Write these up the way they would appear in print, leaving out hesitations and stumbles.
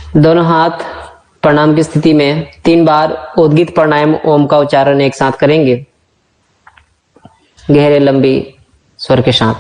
दोनों हाथ प्रणाम की स्थिति में 3 बार उद्गीत प्राणायाम ओम का उच्चारण एक साथ करेंगे, गहरे लंबी स्वर के साथ।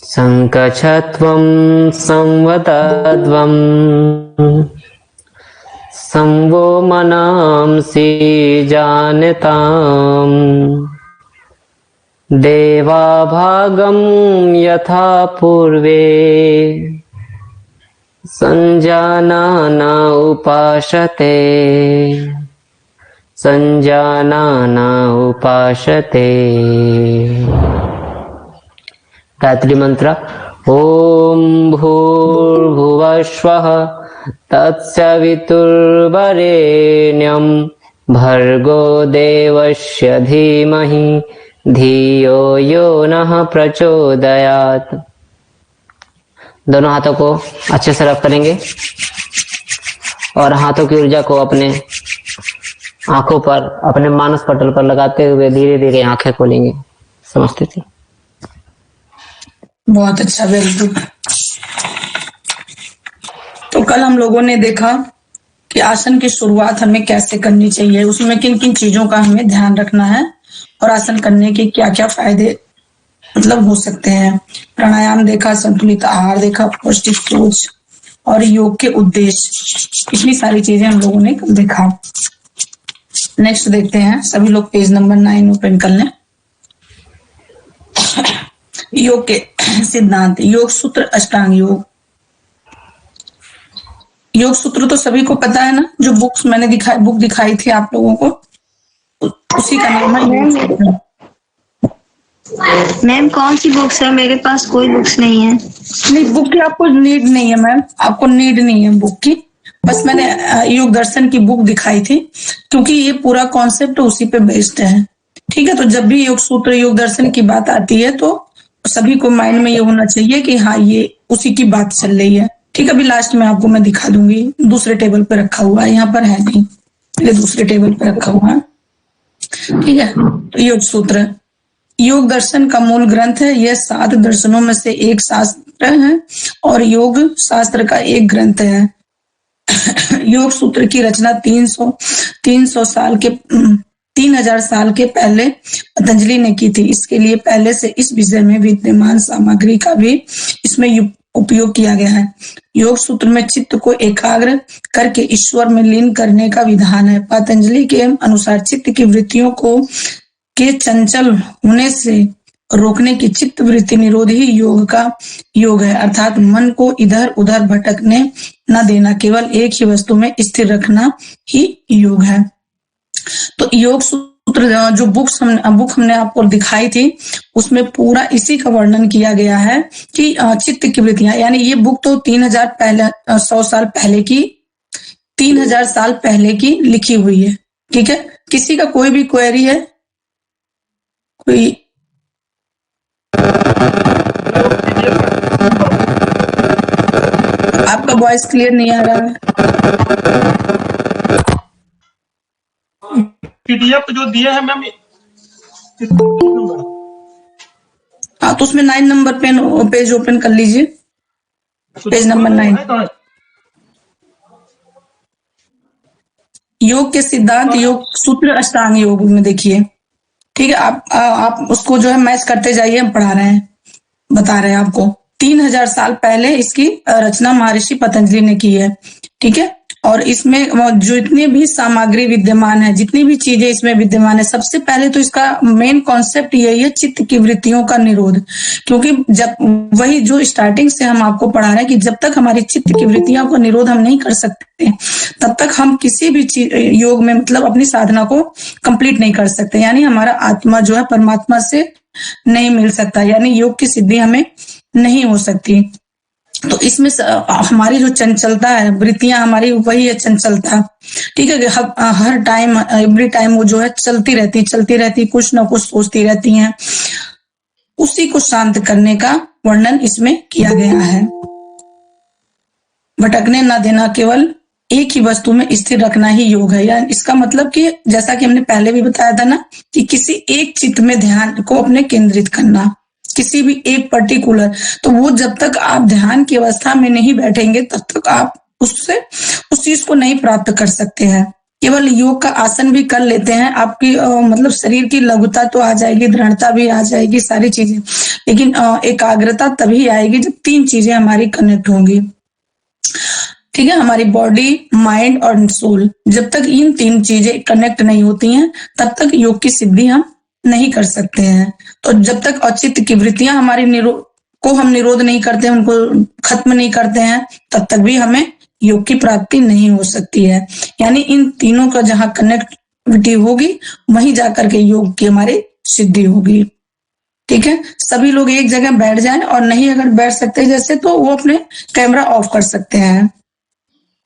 संकचत्वं संवतध्वं संवो मनांसि जानताम् देवाभागं यथा पूर्वे संजानाना उपासते संजानाना उपासते। गायत्री मंत्र। ओम भूर्भुवस्वः तत्सवितुर्वरेण्यं भर्गो देवस्य धीमहि धियो यो नः प्रचोदयात्। दोनों हाथों को अच्छे से रब करेंगे और हाथों की ऊर्जा को अपने आंखों पर, अपने मानस पटल पर लगाते हुए धीरे धीरे आंखें खोलेंगे। समस्थिति। बहुत अच्छा, वेरी गुड। तो कल हम लोगों ने देखा कि आसन की शुरुआत हमें कैसे करनी चाहिए, उसमें किन किन चीजों का हमें ध्यान रखना है और आसन करने के क्या क्या फायदे हो सकते हैं। प्राणायाम देखा, संतुलित आहार देखा, पौष्टिक सोच और योग के उद्देश्य, इतनी सारी चीजें हम लोगों ने कल देखा। नेक्स्ट देखते हैं, सभी लोग पेज नंबर 9 ओपन कर लें। योग के सिद्धांत, योग सूत्र, अष्टांग योग। योग सूत्र तो सभी को पता है ना, जो बुक दिखाई थी आप लोगों को, उसी का नाम है योग सूत्र। मैम कौन सी बुक्स है? मेरे पास कोई बुक्स नहीं है। नहीं, बुक की आपको नीड नहीं है मैम, आपको नीड नहीं है बुक की। बस मैंने योग दर्शन की बुक दिखाई थी क्योंकि ये पूरा कॉन्सेप्ट उसी पे बेस्ड है। ठीक है, तो जब भी योग सूत्र, योग दर्शन की बात आती है तो सभी को माइंड में ये होना चाहिए कि हाँ, ये उसी की बात चल रही है। ठीक है, अभी लास्ट में आपको मैं दिखा दूंगी, दूसरे टेबल पे रखा हुआ है, यहाँ पर है नहीं, ये दूसरे टेबल पे रखा हुआ है। ठीक है, तो योग सूत्र योग दर्शन का मूल ग्रंथ है। यह 7 दर्शनों में से एक शास्त्र है और योग शास्त्र का एक ग्रंथ है। योग सूत्र की रचना 3000 साल के पहले पतंजलि ने की थी। इसके लिए पहले से इस विषय में विद्यमान सामग्री का भी इसमें उपयोग किया गया है। योग सूत्र में चित्त को एकाग्र करके ईश्वर में लीन करने का विधान है। पतंजलि के अनुसार चित्त की वृत्तियों के चंचल होने से रोकने की चित्त वृत्ति निरोध ही योग है, अर्थात मन को इधर उधर भटकने न देना, केवल एक ही वस्तु में स्थिर रखना ही योग है। तो योग सूत्र जो बुक हमने आपको दिखाई थी, उसमें पूरा इसी का वर्णन किया गया है कि चित्त की वृत्तियां, यानी ये बुक तो 3000 साल पहले की लिखी हुई है। ठीक है, किसी का कोई भी क्वेरी है? कोई आपका वॉइस क्लियर नहीं आ रहा है। पीडीएफ जो दिए हैं मैम, हाँ, तो उसमें 9 नंबर पेज ओपन कर लीजिए, पेज नंबर 9। योग के सिद्धांत, योग सूत्र, अष्टांग योग में देखिए। ठीक है, आप उसको जो है मैच करते जाइए, हम पढ़ा रहे हैं, बता रहे हैं आपको। 3000 साल पहले इसकी रचना महर्षि पतंजलि ने की है। ठीक है, और इसमें जो इतनी भी सामग्री विद्यमान है, जितनी भी चीजें इसमें विद्यमान है, सबसे पहले तो इसका मेन कॉन्सेप्ट यही है, चित्त की वृत्तियों का निरोध। क्योंकि जब वही जो स्टार्टिंग से हम आपको पढ़ा रहे हैं कि जब तक हमारी चित्त की वृत्तियों का निरोध हम नहीं कर सकते, तब तक हम किसी भी योग में मतलब अपनी साधना को कंप्लीट नहीं कर सकते। यानी हमारा आत्मा जो है परमात्मा से नहीं मिल सकता, यानी योग की सिद्धि हमें नहीं हो सकती। तो इसमें हमारी जो चंचलता है, वृत्तियां हमारी वही है चंचलता, ठीक है। हर टाइम एवरी टाइम वो जो है चलती रहती, कुछ ना कुछ सोचती रहती हैं। उसी को शांत करने का वर्णन इसमें किया गया है। भटकने ना देना, केवल एक ही वस्तु में स्थिर रखना ही योग है। यानी इसका मतलब कि जैसा कि हमने पहले भी बताया था ना, कि किसी एक चित्त में ध्यान को अपने केंद्रित करना, किसी भी एक पर्टिकुलर। तो वो जब तक आप ध्यान की अवस्था में नहीं बैठेंगे, तब तक आप उससे उस चीज को नहीं प्राप्त कर सकते हैं। केवल योग का आसन भी कर लेते हैं, आपकी मतलब शरीर की लघुता तो आ जाएगी, दृढ़ता भी आ जाएगी, सारी चीजें, लेकिन एकाग्रता तभी आएगी जब तीन चीजें हमारी कनेक्ट होंगी, ठीक है। हमारी बॉडी, माइंड और सोल, जब तक इन तीन चीजें कनेक्ट नहीं होती हैं, तब तक योग की सिद्धि हम नहीं कर सकते हैं। तो जब तक अचित्त की वृत्तियां हमारी हम निरोध नहीं करते, उनको खत्म नहीं करते हैं, तब तक भी हमें योग की प्राप्ति नहीं हो सकती है। यानी इन तीनों का जहां कनेक्टिविटी होगी, वहीं जाकर के योग की हमारी सिद्धि होगी, ठीक है। सभी लोग एक जगह बैठ जाएं, और नहीं अगर बैठ सकते जैसे, तो वो अपने कैमरा ऑफ कर सकते हैं।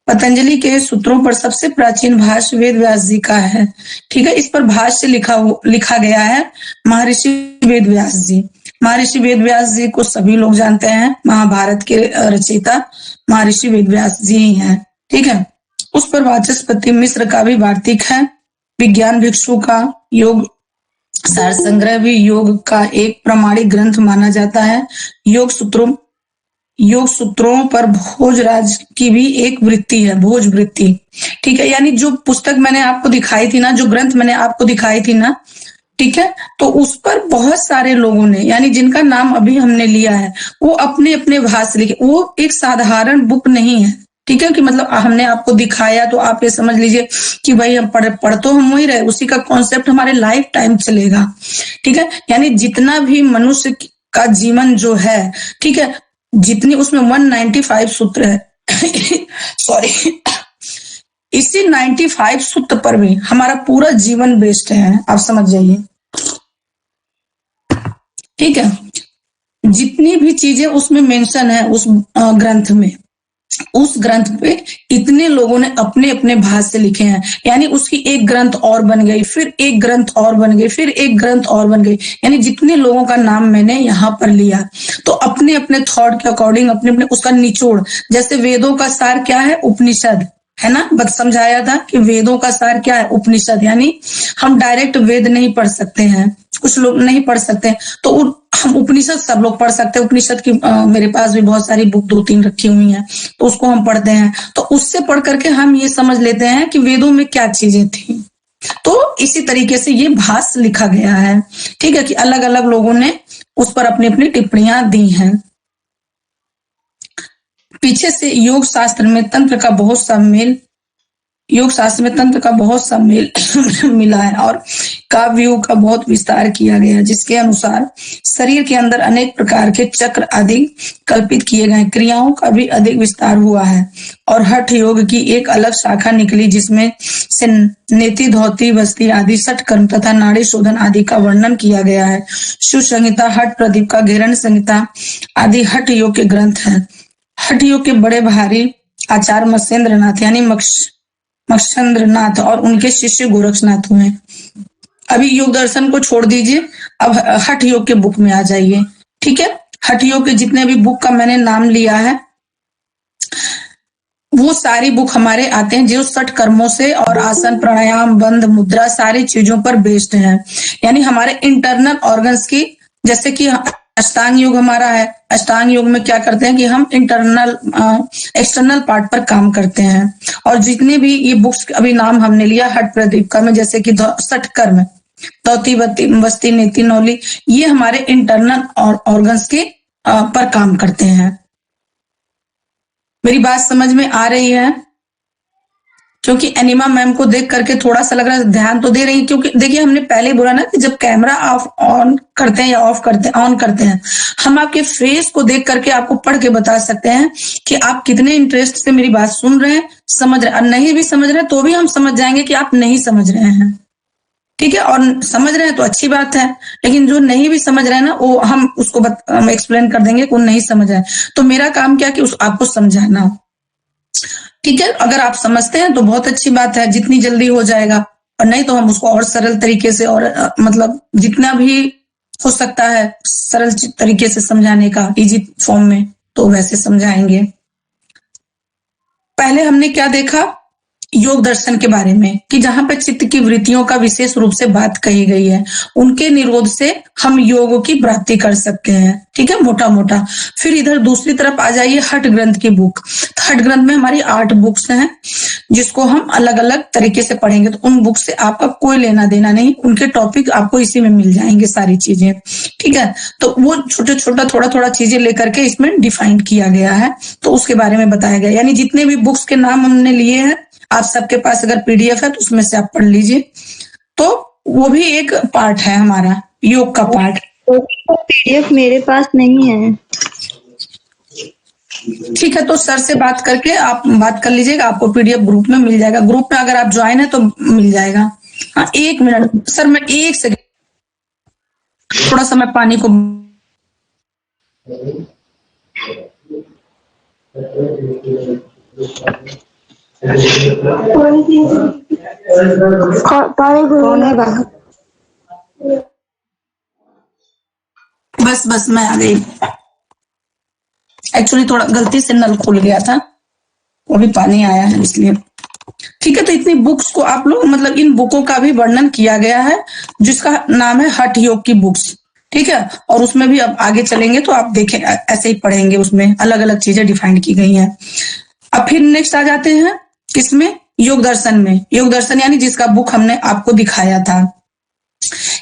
पतंजलि के सूत्रों पर सबसे प्राचीन भाष्य वेद व्यास जी का है, ठीक है। इस पर भाष्य लिखा गया है महर्षि वेद व्यास जी। महर्षि वेद व्यास जी को सभी लोग जानते हैं, महाभारत के रचयिता महर्षि वेद व्यास जी ही हैं, ठीक है। उस पर वाचस्पति मिश्र का भी वार्तिक है। विज्ञान भिक्षु का योग सार संग्रह भी योग का एक प्रमाणिक ग्रंथ माना जाता है। योग सूत्रों पर भोजराज की भी एक वृत्ति है, भोज वृत्ति, ठीक है। यानी जो पुस्तक मैंने आपको दिखाई थी ना, जो ग्रंथ मैंने आपको दिखाई थी ना, ठीक है, तो उस पर बहुत सारे लोगों ने, यानी जिनका नाम अभी हमने लिया है, वो अपने अपने भाष्य लिखे। वो एक साधारण बुक नहीं है, ठीक है, कि मतलब हमने आपको दिखाया तो आप ये समझ लीजिए कि भाई हम पढ़ तो हम वही रहे, उसी का कॉन्सेप्ट हमारे लाइफ टाइम चलेगा, ठीक है। यानी जितना भी मनुष्य का जीवन जो है, ठीक है, जितनी उसमें 195 सूत्र है सॉरी इसी 95 सूत्र पर भी हमारा पूरा जीवन बेस्ड है, आप समझ जाइए, ठीक है। जितनी भी चीजें उसमें मेंशन है उस ग्रंथ में, उस ग्रंथ पे इतने लोगों ने अपने अपने भाष्य लिखे हैं। यानी उसकी एक ग्रंथ और बन गई, फिर एक ग्रंथ और बन गई, फिर एक ग्रंथ और बन गई। यानी जितने लोगों का नाम मैंने यहाँ पर लिया, तो अपने अपने थॉट के अकॉर्डिंग अपने अपने उसका निचोड़, जैसे वेदों का सार क्या है, उपनिषद है ना, बस समझाया था कि वेदों का सार क्या है, उपनिषद। यानी हम डायरेक्ट वेद नहीं पढ़ सकते हैं, कुछ लोग नहीं पढ़ सकते, तो हम उपनिषद सब लोग पढ़ सकते हैं। उपनिषद की मेरे पास भी बहुत सारी बुक 2-3 रखी हुई हैं, तो उसको हम पढ़ते हैं, तो उससे पढ़ करके हम ये समझ लेते हैं कि वेदों में क्या चीजें थी। तो इसी तरीके से ये भाष्य लिखा गया है, ठीक है, कि अलग अलग लोगों ने उस पर अपनी अपनी टिप्पणियां दी हैं। पीछे से योग शास्त्र में तंत्र का बहुत सा मेल मिला है, और काव्य योग का बहुत विस्तार किया गया, जिसके अनुसार शरीर के अंदर अनेक प्रकार के चक्र आदि कल्पित किए गए, क्रियाओं का भी अधिक विस्तार हुआ है, और हठ योग की एक अलग शाखा निकली, जिसमें से नेति, धौति, वस्ती आदि सठ कर्म तथा नाड़ी शोधन आदि का वर्णन किया गया है। शिव संहिता, हठ प्रदीप का घेरण संहिता आदि हठ योग के ग्रंथ हैं। हठ योग के बड़े भारी आचार्य मत्स्येंद्रनाथ यानी मत्स्येंद्रनाथ और उनके शिष्य गोरक्षनाथ हुए। अभी योग दर्शन को छोड़ दीजिए, अब हठ योग के बुक में आ जाइए, ठीक है। हठ योग के जितने भी बुक का मैंने नाम लिया है, वो सारी बुक हमारे आते हैं जो 60 कर्मों से और आसन, प्राणायाम, बंध, मुद्रा, सारी चीजों पर बेस्ड है। यानी हमारे इंटरनल ऑर्गन्स की, जैसे कि अष्टांग योग हमारा है, अष्टांग योग में क्या करते हैं कि हम एक्सटर्नल पार्ट पर काम करते हैं। और जितने भी ये बुक्स अभी नाम हमने लिया हठ प्रदीप का में, जैसे कि 60 कर्म, धौति, वस्ती, नेति, नौली, ये हमारे इंटरनल ऑर्गन्स के पर काम करते हैं। मेरी बात समझ में आ रही है? क्योंकि एनिमा मैम को देख करके थोड़ा सा लग रहा है ध्यान तो दे रही है, क्योंकि देखिए हमने पहले ही बोला ना कि जब कैमरा ऑन करते हैं या ऑन करते हैं, हम आपके फेस को देख करके आपको पढ़ के बता सकते हैं कि आप कितने इंटरेस्ट से मेरी बात सुन रहे हैं, समझ रहे हैं। और नहीं भी समझ रहे हैं तो भी हम समझ जाएंगे कि आप नहीं समझ रहे हैं, ठीक है। और समझ रहे हैं तो अच्छी बात है, लेकिन जो नहीं भी समझ रहे हैं ना, वो हम उसको हम एक्सप्लेन कर देंगे कि वो नहीं समझ रहे हैं। तो मेरा काम क्या कि आपको समझाना, ठीक है। अगर आप समझते हैं तो बहुत अच्छी बात है, जितनी जल्दी हो जाएगा, और नहीं तो हम उसको और सरल तरीके से और मतलब जितना भी हो सकता है सरल तरीके से समझाने का, इजी फॉर्म में, तो वैसे समझाएंगे। पहले हमने क्या देखा योग दर्शन के बारे में, कि जहां पर चित्त की वृत्तियों का विशेष रूप से बात कही गई है, उनके निरोध से हम योग की प्राप्ति कर सकते हैं, ठीक है, मोटा मोटा। फिर इधर दूसरी तरफ आ जाइए हठ ग्रंथ की बुक। तो हठ ग्रंथ में हमारी 8 बुक्स हैं, जिसको हम अलग अलग तरीके से पढ़ेंगे। तो उन बुक से आपका कोई लेना देना नहीं, उनके टॉपिक आपको इसी में मिल जाएंगे सारी चीजें, ठीक है। तो वो छोटे छोटा थोड़ा थोड़ा चीजें लेकर के इसमें डिफाइन किया गया है, तो उसके बारे में बताया गया। यानी जितने भी बुक्स के नाम हमने लिए हैं, आप सबके पास अगर पीडीएफ है तो उसमें से आप पढ़ लीजिए। तो वो भी एक पार्ट है हमारा योग का पार्ट। पीडीएफ मेरे पास नहीं है। ठीक है, तो सर से बात करके आप बात कर लीजिएगा, आपको पीडीएफ ग्रुप में मिल जाएगा। ग्रुप में अगर आप ज्वाइन है तो मिल जाएगा। हाँ 1 मिनट सर, मैं 1 सेकंड, थोड़ा सा मैं पानी को बस मैं आ गई। एक्चुअली थोड़ा गलती से नल खुल गया था, वो भी पानी आया है इसलिए। ठीक है, तो इतनी बुक्स को आप लोग मतलब इन बुकों का भी वर्णन किया गया है, जिसका नाम है हठ योग की बुक्स, ठीक है। और उसमें भी अब आगे चलेंगे तो आप देखें ऐसे ही पढ़ेंगे, उसमें अलग अलग चीजें डिफाइन की गई हैं। अब फिर नेक्स्ट आ जाते हैं किसमें, योग दर्शन में। योग दर्शन यानी जिसका बुक हमने आपको दिखाया था,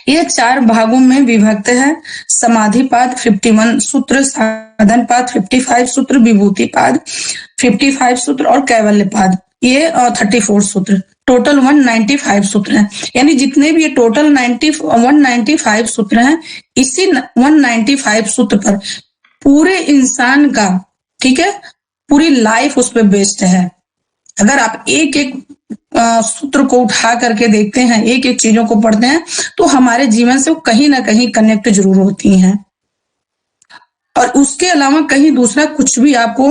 ये 4 भागों में विभक्त है। समाधिपाद 51 सूत्र, साधनपाद 55 सूत्र, विभूतिपाद 55 सूत्र और कैवल्यपाद ये 34 सूत्र, टोटल 195 सूत्र हैं। यानी जितने भी ये टोटल 195 सूत्र हैं, इसी 195 सूत्र पर पूरे इंसान का, ठीक है, पूरी लाइफ उस पर बेस्ड है। अगर आप एक एक सूत्र को उठा करके देखते हैं, एक एक चीजों को पढ़ते हैं, तो हमारे जीवन से वो कहीं ना कहीं कनेक्ट जरूर होती हैं। और उसके अलावा कहीं दूसरा कुछ भी आपको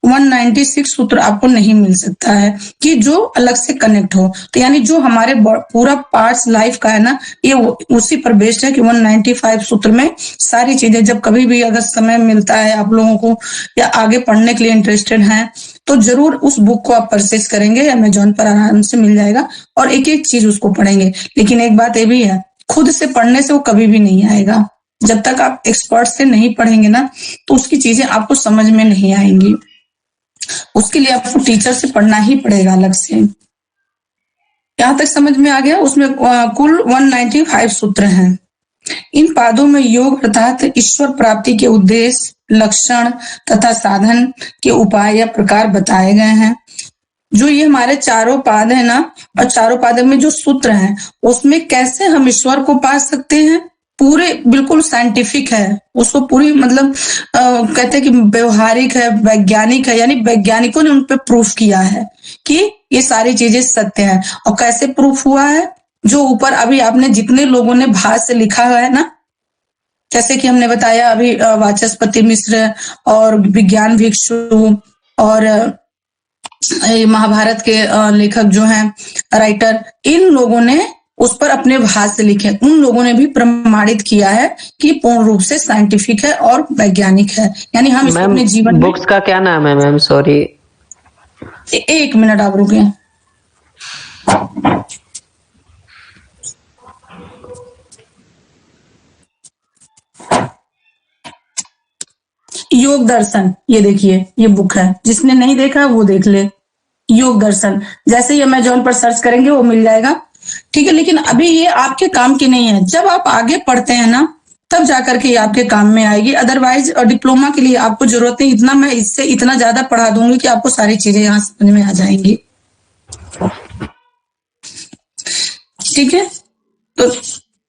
196 सूत्र आपको नहीं मिल सकता है कि जो अलग से कनेक्ट हो। तो यानी जो हमारे पूरा पार्ट्स लाइफ का है ना, ये उसी पर बेस्ड है कि 195 सूत्र में सारी चीजें, जब कभी भी अगर समय मिलता है आप लोगों को या आगे पढ़ने के लिए इंटरेस्टेड हैं, तो जरूर उस बुक को आप परचेज करेंगे, अमेजोन पर आराम से मिल जाएगा, और एक एक चीज उसको पढ़ेंगे। लेकिन एक बात ये भी है, खुद से पढ़ने से वो कभी भी नहीं आएगा। जब तक आप एक्सपर्ट से नहीं पढ़ेंगे ना, तो उसकी चीजें आपको समझ में नहीं आएंगी। उसके लिए आपको टीचर से पढ़ना ही पड़ेगा अलग से। यहां तक समझ में आ गया। उसमें कुल 195 सूत्र हैं। इन पादों में योग अर्थात ईश्वर प्राप्ति के उद्देश्य, लक्षण तथा साधन के उपाय या प्रकार बताए गए हैं। जो ये हमारे चारों पाद है ना, और चारों पादों में जो सूत्र हैं, उसमें कैसे हम ईश्वर को पा सकते हैं, पूरे बिल्कुल साइंटिफिक है। उसको पूरी मतलब कहते हैं कि व्यवहारिक है, वैज्ञानिक है। यानी वैज्ञानिकों ने उन पे प्रूफ किया है कि ये सारी चीजें सत्य हैं। और कैसे प्रूफ हुआ है, जो ऊपर अभी आपने जितने लोगों ने भाष्य से लिखा हुआ है ना, जैसे कि हमने बताया अभी वाचस्पति मिश्र और विज्ञान भिक्षु और महाभारत के लेखक जो हैं राइटर, इन लोगों ने उस पर अपने भाष्य लिखे। उन लोगों ने भी प्रमाणित किया है कि पूर्ण रूप से साइंटिफिक है और वैज्ञानिक है। यानी हम इसको अपने जीवन में। बुक्स का क्या नाम है मैम? सॉरी 1 मिनट आप रुके। योग दर्शन, ये देखिए ये बुक है, जिसने नहीं देखा वो देख ले। योग दर्शन जैसे ही अमेजोन पर सर्च करेंगे वो मिल जाएगा, ठीक है। लेकिन अभी ये आपके काम की नहीं है। जब आप आगे पढ़ते हैं ना, तब जाकर के ये आपके काम में आएगी। अदरवाइज डिप्लोमा के लिए आपको जरूरत नहीं। इतना मैं इससे इतना ज्यादा पढ़ा दूंगी कि आपको सारी चीजें यहाँ समझ में आ जाएंगी। ठीक है। तो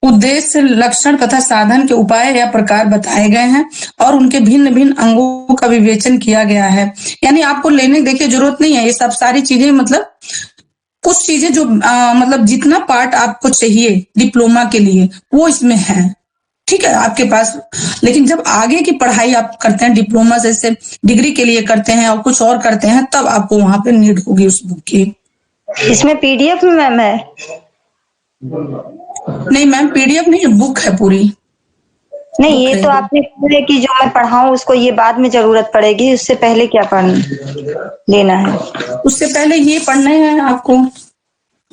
उद्देश्य, लक्षण तथा साधन के उपाय या प्रकार बताए गए हैं और उनके भिन्न भिन्न अंगों का विवेचन किया गया है। यानी आपको लेने देखिए जरूरत नहीं है, ये सब सारी चीजें मतलब कुछ चीजें जो मतलब जितना पार्ट आपको चाहिए डिप्लोमा के लिए वो इसमें है, ठीक है आपके पास। लेकिन जब आगे की पढ़ाई आप करते हैं, डिप्लोमा जैसे डिग्री के लिए करते हैं और कुछ और करते हैं, तब आपको वहां पे नीड होगी उस बुक की। इसमें पीडीएफ में मैम है? नहीं मैम, पीडीएफ नहीं, बुक है पूरी। नहीं, बुक ये है तो ये। आपने बोला कि जो मैं पढ़ाऊं उसको ये बाद में जरूरत पड़ेगी, उससे पहले क्या लेना है? उससे पहले ये पढ़ना है आपको।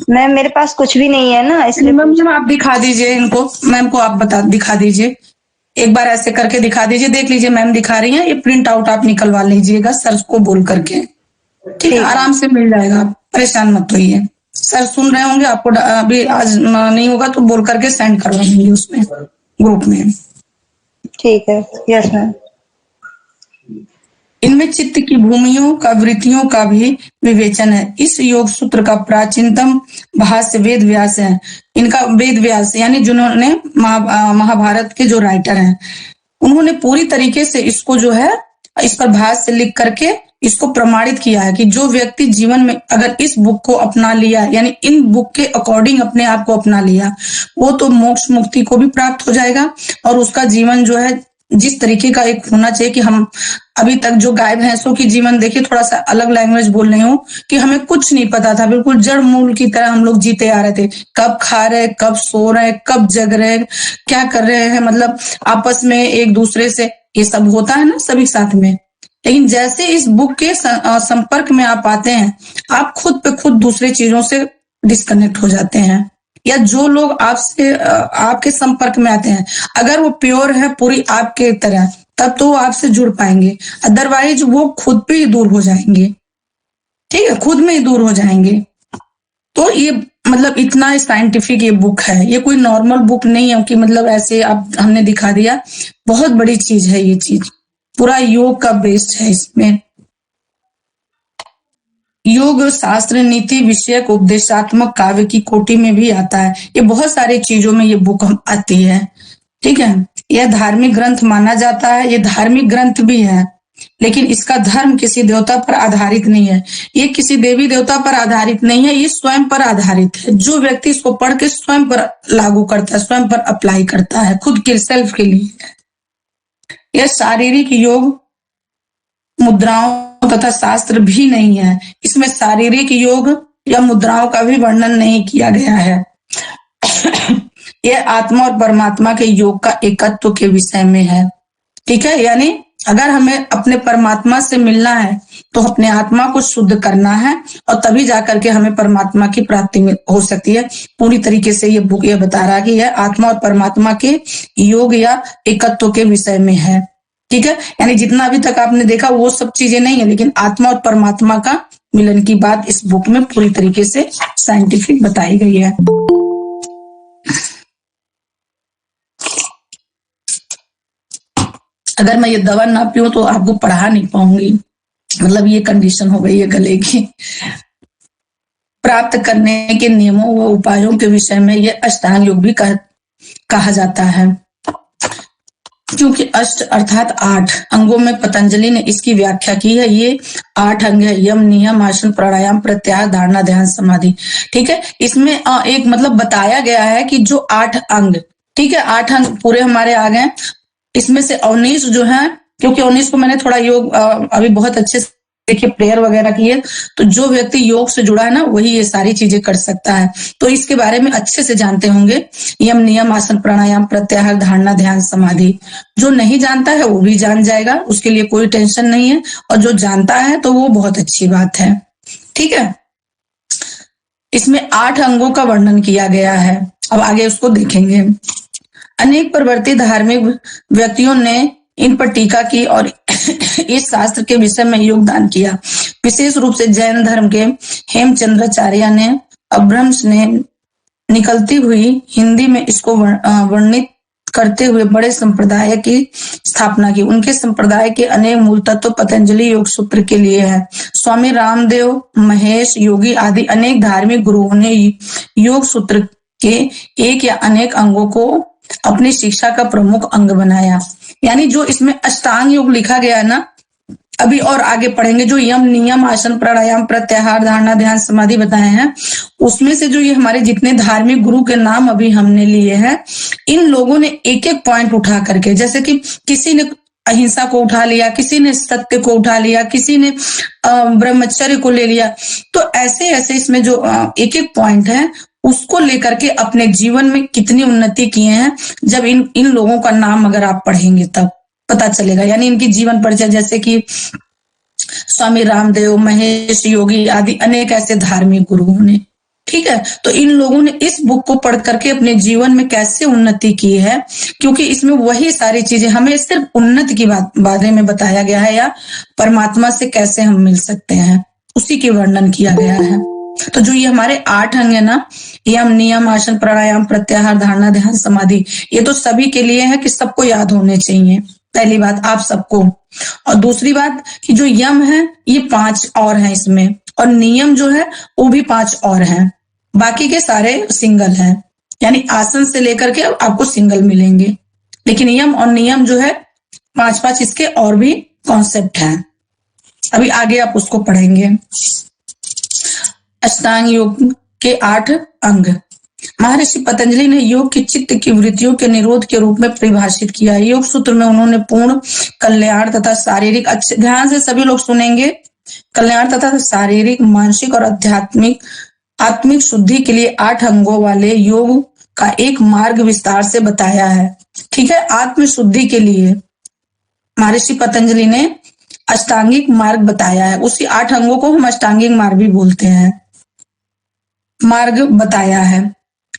मैम मेरे पास कुछ भी नहीं है ना, इसलिए मैम आप दिखा दीजिए इनको, मैम को आप दिखा दीजिए, एक बार ऐसे करके दिखा दीजिए, देख लीजिए मैम दिखा रही हैं, ये प्रिंट आउट आप निकलवा लीजिएगा सर को बोल करके, ठीक है। आराम से मिल जाएगा, आप परेशान मत होइए। सर सुन रहे होंगे, आपको अभी आज नहीं होगा तो बोल करके सेंड करवा देंगे उसमें ग्रुप में। ठीक है, यस मैम। इनमें चित्त की भूमियों का, वृत्तियों का भी विवेचन है। इस योग सूत्र का प्राचीनतम भाष्य वेद व्यास है। इनका वेद व्यास यानी जिन्होंने महाभारत के जो राइटर हैं, उन्होंने पूरी तरीके से इसको जो है इस पर भाष्य लिख करके इसको प्रमाणित किया है कि जो व्यक्ति जीवन में अगर इस बुक को अपना लिया, यानी इन बुक के अकॉर्डिंग अपने आप को अपना लिया, वो तो मोक्ष मुक्ति को भी प्राप्त हो जाएगा और उसका जीवन जो है जिस तरीके का एक होना चाहिए कि हम अभी तक जो गाय भैंसों की जीवन देखिए, थोड़ा सा अलग लैंग्वेज बोल रही हूँ कि हमें कुछ नहीं पता था, बिल्कुल जड़ मूल की तरह हम लोग जीते आ रहे थे। कब खा रहे, कब सो रहे, कब जग रहे, क्या कर रहे हैं, मतलब आपस में एक दूसरे से ये सब होता है ना सभी साथ में। लेकिन जैसे इस बुक के संपर्क में आप आते हैं, आप खुद पे खुद दूसरे चीजों से डिस्कनेक्ट हो जाते हैं। या जो लोग आपसे आपके संपर्क में आते हैं, अगर वो प्योर है पूरी आपके तरह, तब तो वो आपसे जुड़ पाएंगे, अदरवाइज वो खुद पे ही दूर हो जाएंगे, ठीक है, खुद में ही दूर हो जाएंगे। तो ये मतलब इतना साइंटिफिक ये बुक है, ये कोई नॉर्मल बुक नहीं है कि मतलब ऐसे आप हमने दिखा दिया, बहुत बड़ी चीज है ये चीज, पूरा योग का बेस्ड है इसमें। योग शास्त्र नीति विषयक उपदेशात्मक काव्य की कोटि में भी आता है। ये बहुत सारी चीजों में ये बुक आती है, ठीक है। यह धार्मिक ग्रंथ माना जाता है, ये धार्मिक ग्रंथ भी है, लेकिन इसका धर्म किसी देवता पर आधारित नहीं है, ये किसी देवी देवता पर आधारित नहीं है, ये स्वयं पर आधारित है। जो व्यक्ति इसको पढ़ के स्वयं पर लागू करता है, स्वयं पर अप्लाई करता है, खुद के सेल्फ के लिए। यह शारीरिक योग मुद्राओं तथा शास्त्र भी नहीं है, इसमें शारीरिक योग या मुद्राओं का भी वर्णन नहीं किया गया है। यह आत्मा और परमात्मा के योग का एकत्व के विषय में है, ठीक है। यानी अगर हमें अपने परमात्मा से मिलना है तो अपने आत्मा को शुद्ध करना है और तभी जाकर के हमें परमात्मा की प्राप्ति हो सकती है। पूरी तरीके से ये बुक ये बता रहा है कि यह आत्मा और परमात्मा के योग या एकत्व के विषय में है, ठीक है। यानी जितना अभी तक आपने देखा वो सब चीजें नहीं है, लेकिन आत्मा और परमात्मा का मिलन की बात इस बुक में पूरी तरीके से साइंटिफिक बताई गई है। अगर मैं ये दवा ना पीऊं तो आपको पढ़ा नहीं पाऊंगी, मतलब ये कंडीशन हो गई है गले की। प्राप्त करने के नियमों व उपायों के विषय में ये अष्टांग योग भी कहा जाता है, क्योंकि अष्ट अर्थात 8 अंगों में पतंजलि ने इसकी व्याख्या की है। ये 8 अंग है, यम, नियम, आसन, प्राणायाम, प्रत्याहार, धारणा, ध्यान, समाधि, ठीक है। इसमें एक मतलब बताया गया है कि जो 8 अंग, ठीक है, 8 अंग पूरे हमारे आ गए। इसमें से 19 जो है, क्योंकि 19 को मैंने थोड़ा योग अभी बहुत अच्छे से देखिए प्रेयर वगैरह की है, तो जो व्यक्ति योग से जुड़ा है ना वही ये सारी चीजें कर सकता है, तो इसके बारे में अच्छे से जानते होंगे। यम, नियम, आसन, प्राणायाम, प्रत्याहार, धारणा, ध्यान, समाधि। जो नहीं जानता है वो भी जान जाएगा, उसके लिए कोई टेंशन नहीं है, और जो जानता है तो वो बहुत अच्छी बात है, ठीक है। इसमें 8 अंगों का वर्णन किया गया है, अब आगे उसको देखेंगे। अनेक प्रवर्ती धार्मिक व्यक्तियों ने इन पर टीका की और इस शास्त्र के विषय में योगदान किया। विशेष रूप से जैन धर्म के हेमचंद्राचार्य ने, अब्रह्म्स ने निकलती हुई हिंदी में इसको वर्णित करते हुए बड़े संप्रदाय की स्थापना की। उनके संप्रदाय के अनेक मूल तत्व पतंजलि योग सूत्र के लिए है। स्वामी रामदेव, महेश योगी आदि अनेक धार्मिक गुरुओं ने योग सूत्र के एक या अनेक अंगों को अपनी शिक्षा का प्रमुख अंग बनाया। यानी जो इसमें अष्टांग योग लिखा गया है ना, अभी और आगे पढ़ेंगे, जो यम नियम आसन प्राणायाम प्रत्याहार धारणा ध्यान समाधि बताए हैं, उसमें से जो ये हमारे जितने धार्मिक गुरु के नाम अभी हमने लिए हैं, इन लोगों ने एक एक पॉइंट उठा करके, जैसे कि किसी ने अहिंसा को उठा लिया, किसी ने सत्य को उठा लिया, किसी ने ब्रह्मचर्य को ले लिया। तो ऐसे ऐसे इसमें जो एक एक पॉइंट है उसको लेकर के अपने जीवन में कितनी उन्नति किए हैं, जब इन लोगों का नाम अगर आप पढ़ेंगे तब पता चलेगा। यानी इनकी जीवन परिचय, जैसे कि स्वामी रामदेव, महेश योगी आदि अनेक ऐसे धार्मिक गुरुओं ने, ठीक है। तो इन लोगों ने इस बुक को पढ़ करके अपने जीवन में कैसे उन्नति की है, क्योंकि इसमें वही सारी चीजें, हमें सिर्फ उन्नति की बारे में बताया गया है, या परमात्मा से कैसे हम मिल सकते हैं उसी के वर्णन किया गया है। तो जो ये हमारे 8 अंग है ना, यम नियम आसन प्राणायाम प्रत्याहार धारणा ध्यान समाधि, ये तो सभी के लिए है कि सबको याद होने चाहिए, पहली बात आप सबको। और दूसरी बात कि जो यम है ये 5 और हैं इसमें, और नियम जो है वो भी 5 और हैं, बाकी के सारे सिंगल हैं। यानी आसन से लेकर के आपको सिंगल मिलेंगे, लेकिन यम और नियम जो है 5-5 इसके और भी कॉन्सेप्ट हैं। अभी आगे आप उसको पढ़ेंगे। अष्टांग योग के 8 अंग महर्षि पतंजलि ने योग की चित्त की वृत्तियों के निरोध के रूप में परिभाषित किया है। योग सूत्र में उन्होंने पूर्ण कल्याण तथा शारीरिक, अच्छे ध्यान से सभी लोग सुनेंगे, कल्याण तथा शारीरिक मानसिक और आत्मिक शुद्धि के लिए 8 अंगों वाले योग का एक मार्ग विस्तार से बताया है। ठीक है, आत्म शुद्धि के लिए महर्षि पतंजलि ने अष्टांगिक मार्ग बताया है। उसी 8 अंगों को हम अष्टांगिक मार्ग भी बोलते हैं, मार्ग बताया है।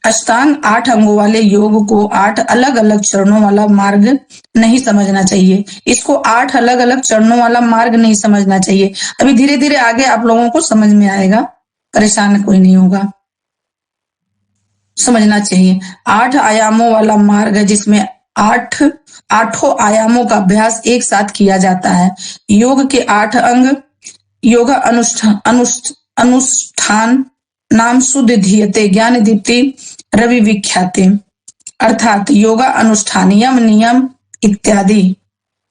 अष्टांग 8 अंगों वाले योग को 8 अलग अलग चरणों वाला मार्ग नहीं समझना चाहिए। इसको 8 अलग अलग चरणों वाला मार्ग नहीं समझना चाहिए। अभी धीरे धीरे आगे आप लोगों को समझ में आएगा, परेशान कोई नहीं होगा, समझना चाहिए। 8 आयामों वाला मार्ग है जिसमें 8 आयामों का अभ्यास एक साथ किया जाता है। योग के 8 अंग योगा अनुष्ठान नाम शुद्ध धीयते ज्ञान दीप्ति रवि विख्याते, अर्थात योगा अनुष्ठान यम नियम इत्यादि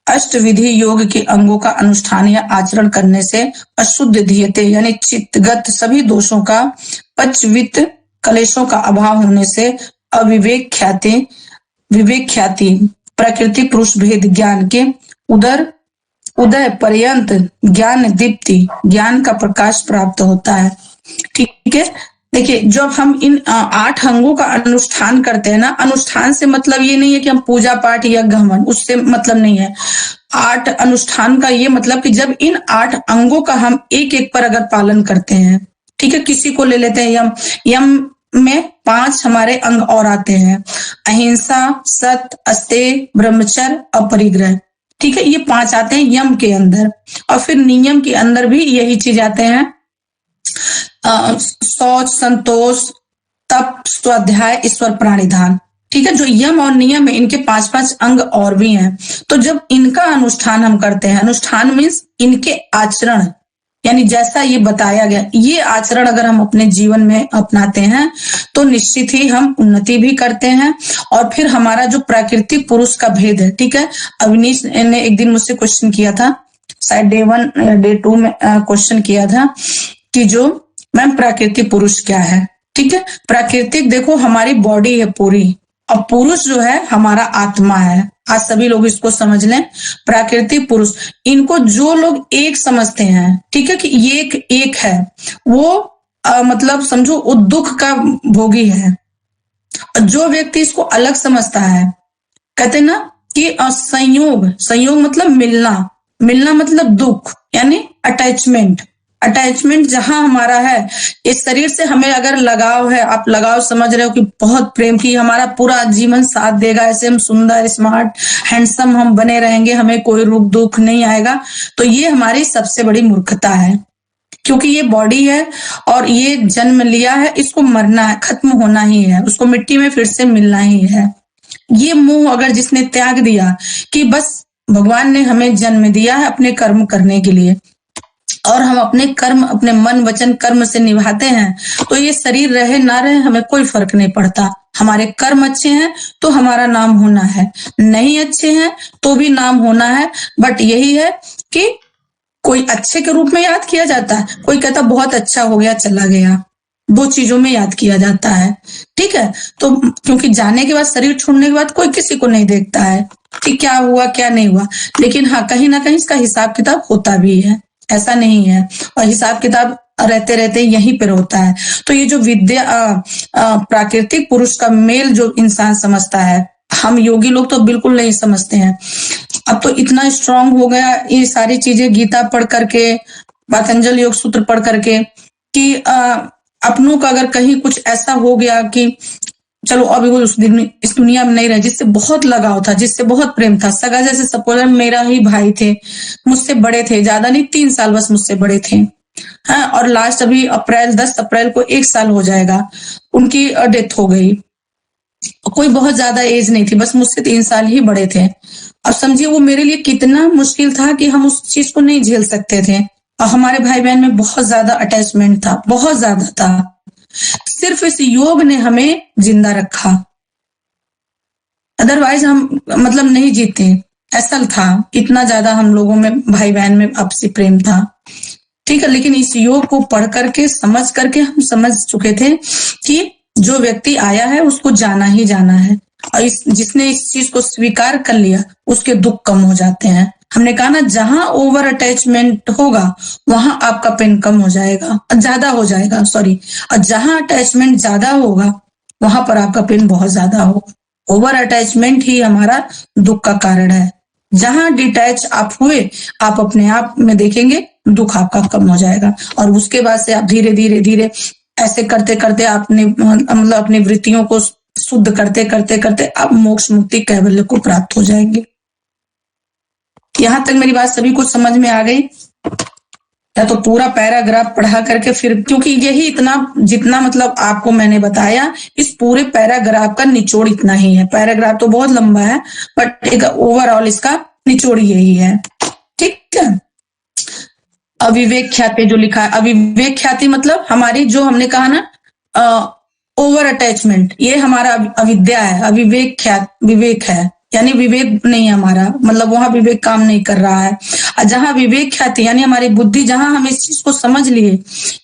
अष्ट विधि योग के अंगों का अनुष्ठान या आचरण करने से अशुद्ध धीयते यानी चित्तगत सभी दोषों का, पचवित कलेशों का अभाव होने से अविवेक ख्याति प्रकृति पुरुष भेद ज्ञान के उदय पर्यंत ज्ञान दीप्ति ज्ञान का प्रकाश प्राप्त होता है। ठीक है, देखिए जब हम इन 8 अंगों का अनुष्ठान करते हैं ना, अनुष्ठान से मतलब ये नहीं है कि हम पूजा पाठ या गहमन, उससे मतलब नहीं है। 8 अनुष्ठान का ये मतलब कि जब इन 8 अंगों का हम एक एक पर अगर पालन करते हैं, ठीक है, किसी को ले लेते हैं यम में 5 हमारे अंग और आते हैं, अहिंसा, सत्य, अस्तेय, ब्रह्मचर्य, अपरिग्रह, ठीक है, ये 5 आते हैं यम के अंदर। और फिर नियम के अंदर भी यही चीज आते हैं, शौच, संतोष, तप, स्वाध्याय, ईश्वर प्राणिधान। ठीक है, जो यम और नियम है इनके 5-5 अंग और भी हैं। तो जब इनका अनुष्ठान हम करते हैं, अनुष्ठान मीन्स इनके आचरण, यानी जैसा ये बताया गया ये आचरण अगर हम अपने जीवन में अपनाते हैं तो निश्चित ही हम उन्नति भी करते हैं। और फिर हमारा जो प्राकृतिक पुरुष का भेद है, ठीक है, अवनीश ने एक दिन मुझसे क्वेश्चन किया था, शायद डे 1 या डे 2 में क्वेश्चन किया था कि जो मैम प्राकृतिक पुरुष क्या है। ठीक है, प्राकृतिक देखो हमारी बॉडी है पूरी, और पुरुष जो है हमारा आत्मा है। आज सभी लोग इसको समझ लें, प्राकृतिक पुरुष, इनको जो लोग एक समझते हैं, ठीक है, कि ये एक है, वो मतलब समझो वो दुख का भोगी है। जो व्यक्ति इसको अलग समझता है, कहते ना कि संयोग मतलब मिलना मतलब दुख, यानी अटैचमेंट जहां हमारा है, इस शरीर से हमें अगर लगाव है, आप लगाव समझ रहे हो कि बहुत प्रेम की, हमारा पूरा जीवन साथ देगा, ऐसे हम सुंदर, स्मार्ट, हैंडसम हम बने रहेंगे, हमें कोई रोग दुख नहीं आएगा, तो ये हमारी सबसे बड़ी मूर्खता है। क्योंकि ये बॉडी है और ये जन्म लिया है, इसको मरना है, खत्म होना ही है, उसको मिट्टी में फिर से मिलना ही है। ये मोह अगर जिसने त्याग दिया कि बस भगवान ने हमें जन्म दिया है अपने कर्म करने के लिए, और हम अपने कर्म, अपने मन वचन कर्म से निभाते हैं, तो ये शरीर रहे ना रहे हमें कोई फर्क नहीं पड़ता। हमारे कर्म अच्छे हैं तो हमारा नाम होना है, नहीं अच्छे हैं तो भी नाम होना है। बट यही है कि कोई अच्छे के रूप में याद किया जाता है, कोई कहता बहुत अच्छा हो गया चला गया, दो चीजों में याद किया जाता है। ठीक है, तो क्योंकि जाने के बाद, शरीर छोड़ने के बाद कोई किसी को नहीं देखता है कि क्या हुआ क्या नहीं हुआ, लेकिन हाँ कहीं ना कहीं इसका हिसाब किताब होता भी है, ऐसा नहीं है। और हिसाब किताब रहते रहते यहीं पर होता है। तो ये जो विद्या प्राकृतिक पुरुष का मेल जो इंसान समझता है, हम योगी लोग तो बिल्कुल नहीं समझते हैं। अब तो इतना स्ट्रांग हो गया ये सारी चीजें, गीता पढ़ करके, पतंजलि योग सूत्र पढ़ करके, कि अपनों का अगर कहीं कुछ ऐसा हो गया कि चलो अभी वो उस दिन इस दुनिया में नहीं रहे, जिससे बहुत लगाव था, जिससे बहुत प्रेम था, सगा जैसे सपोज मेरा ही भाई थे, मुझसे बड़े थे, ज्यादा नहीं 3 साल बस मुझसे बड़े थे। हाँ, और लास्ट अभी 10 अप्रैल को 1 साल हो जाएगा, उनकी डेथ हो गई। कोई बहुत ज्यादा एज नहीं थी, बस मुझसे 3 साल ही बड़े थे। अब समझिए वो मेरे लिए कितना मुश्किल था कि हम उस चीज को नहीं झेल सकते थे। और हमारे भाई बहन में बहुत ज्यादा अटैचमेंट था, बहुत ज्यादा था। सिर्फ इस योग ने हमें जिंदा रखा, अदरवाइज हम मतलब नहीं जीते। ऐसा था, इतना ज्यादा हम लोगों में भाई बहन में आपसी प्रेम था। ठीक है, लेकिन इस योग को पढ़ करके, समझ करके हम समझ चुके थे कि जो व्यक्ति आया है उसको जाना ही जाना है, और जिसने इस चीज को स्वीकार कर लिया उसके दुख कम हो जाते हैं। हमने कहा ना, जहां ओवर अटैचमेंट होगा वहां आपका पेन कम हो जाएगा, ज्यादा हो जाएगा, सॉरी। और जहां अटैचमेंट ज्यादा होगा वहां पर आपका पेन बहुत ज्यादा होगा। ओवर अटैचमेंट ही हमारा दुख का कारण है। जहां डिटैच आप हुए, आप अपने आप में देखेंगे दुख आपका कम हो जाएगा। और उसके बाद से आप धीरे धीरे धीरे ऐसे करते करते आपने मतलब अपनी वृत्तियों को शुद्ध करते करते करते आप मोक्ष मुक्ति कैवल्य को प्राप्त हो जाएंगे। यहां तक मेरी बात सभी को समझ में आ गई? या तो पूरा पैराग्राफ पढ़ा करके फिर, क्योंकि यही इतना जितना मतलब आपको मैंने बताया, इस पूरे पैराग्राफ का निचोड़ इतना ही है। पैराग्राफ तो बहुत लंबा है, बट एक ओवरऑल इसका निचोड़ यही है। ठीक है, अविवेक ख्याति जो लिखा है, अविवेक ख्याति मतलब हमारी जो हमने कहा ना ओवर अटैचमेंट, ये हमारा अविद्या है। अविवेक ख्याति विवेक है, यानी विवेक नहीं है हमारा, मतलब वहां विवेक काम नहीं कर रहा है। और जहां विवेक ख्याति यानी हमारी बुद्धि, जहां हम इस चीज को समझ लिए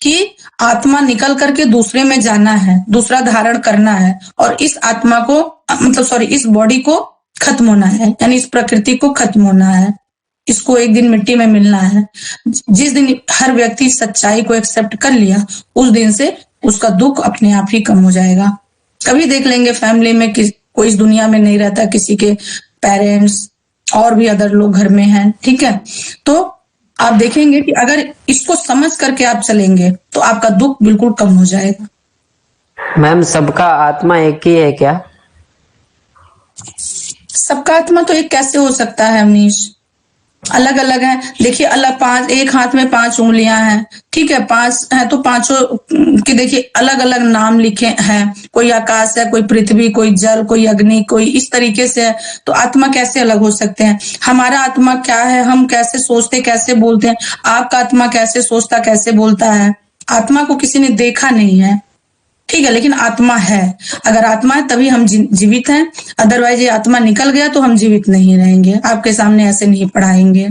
कि आत्मा निकल करके दूसरे में जाना है, दूसरा धारण करना है, और इस आत्मा को मतलब सॉरी इस बॉडी को खत्म होना है, यानी इस प्रकृति को खत्म होना है, इसको एक दिन मिट्टी में मिलना है। जिस दिन हर व्यक्ति सच्चाई को एक्सेप्ट कर लिया, उस दिन से उसका दुख अपने आप ही कम हो जाएगा। कभी देख लेंगे फैमिली में कि कोई इस दुनिया में नहीं रहता, किसी के पेरेंट्स और भी अदर लोग घर में हैं, ठीक है, तो आप देखेंगे कि अगर इसको समझ करके आप चलेंगे तो आपका दुख बिल्कुल कम हो जाएगा। मैम, सबका आत्मा एक ही है क्या? सबका आत्मा तो एक कैसे हो सकता है अमनीश? अलग अलग है। देखिए अलग एक हाथ में 5 उंगलियां हैं, ठीक है, 5 है तो पांचों के देखिए अलग अलग नाम लिखे हैं। कोई आकाश है, कोई पृथ्वी, कोई जल, कोई अग्नि, कोई इस तरीके से है। तो आत्मा कैसे अलग हो सकते हैं? हमारा आत्मा क्या है, हम कैसे सोचते कैसे बोलते हैं, आपका आत्मा कैसे सोचता कैसे बोलता है? आत्मा को किसी ने देखा नहीं है, ठीक है, लेकिन आत्मा है। अगर आत्मा है तभी हम जीवित हैं, अदरवाइज ये आत्मा निकल गया तो हम जीवित नहीं रहेंगे। आपके सामने ऐसे नहीं पढ़ाएंगे।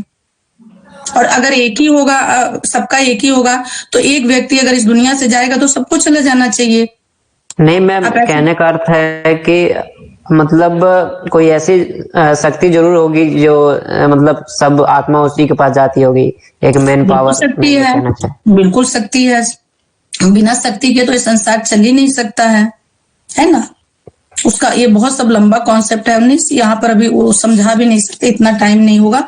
और अगर एक ही होगा, सबका एक ही होगा, तो एक व्यक्ति अगर इस दुनिया से जाएगा तो सबको चले जाना चाहिए। नहीं मैम, कहने का अर्थ है कि मतलब कोई ऐसी शक्ति जरूर होगी जो मतलब सब आत्मा उसी के पास जाती होगी, एक मेन पावर। शक्ति है, बिल्कुल शक्ति है। बिना शक्ति के तो ये संसार चल ही नहीं सकता है ना। उसका ये बहुत सब लंबा कॉन्सेप्ट है, यहाँ पर अभी वो समझा भी नहीं सकते, इतना टाइम नहीं होगा,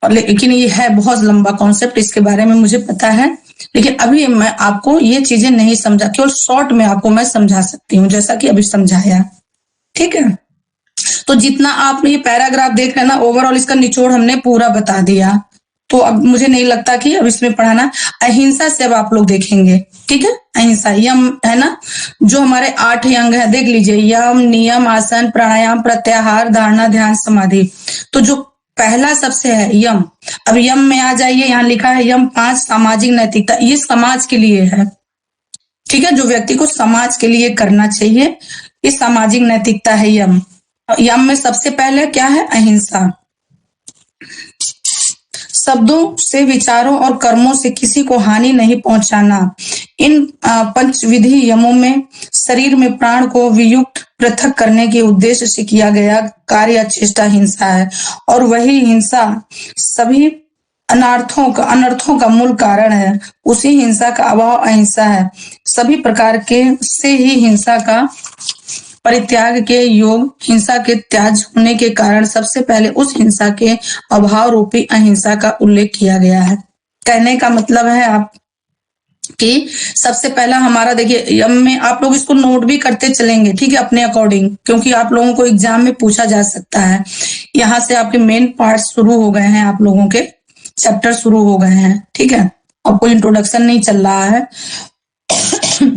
लेकिन ये है बहुत लंबा कॉन्सेप्ट, इसके बारे में मुझे पता है। लेकिन अभी मैं आपको ये चीजें नहीं समझा, केवल शॉर्ट में आपको मैं समझा सकती हूँ, जैसा कि अभी समझाया, ठीक है। तो जितना आप ये पैराग्राफ देख रहे हैं ना, ओवरऑल इसका निचोड़ हमने पूरा बता दिया। तो अब मुझे नहीं लगता कि अब इसमें पढ़ाना। अहिंसा से अब आप लोग देखेंगे, ठीक है। अहिंसा यम है ना, जो हमारे 8 अंग है, देख लीजिए, यम, नियम, आसन, प्राणायाम, प्रत्याहार, धारणा, ध्यान, समाधि। तो जो पहला सबसे है यम। अब यम में आ जाइए, यहाँ लिखा है यम 5 सामाजिक नैतिकता, ये समाज के लिए है। ठीक है, जो व्यक्ति को समाज के लिए करना चाहिए, ये सामाजिक नैतिकता है यम। यम में सबसे पहले क्या है? अहिंसा। शब्दों से, विचारों और कर्मों से किसी को हानि नहीं पहुंचाना। इन पंचविधि यमों में शरीर में प्राण को वियुक्त पृथक करने के उद्देश्य से किया गया कार्य या चेष्टा हिंसा है, और वही हिंसा सभी अनर्थों का मूल कारण है। उसी हिंसा का अभाव अहिंसा है। सभी प्रकार के से ही हिंसा का परित्याग के योग, हिंसा के त्याज होने के कारण सबसे पहले उस हिंसा के अभाव रूपी अहिंसा का उल्लेख किया गया है। कहने का मतलब है आप कि सबसे पहला हमारा, देखिए यम में आप लोग इसको नोट भी करते चलेंगे, ठीक है, अपने अकॉर्डिंग, क्योंकि आप लोगों को एग्जाम में पूछा जा सकता है। यहाँ से आपके मेन पार्ट शुरू हो गए हैं, आप लोगों के चैप्टर शुरू हो गए हैं, ठीक है, अब कोई इंट्रोडक्शन नहीं चल रहा है।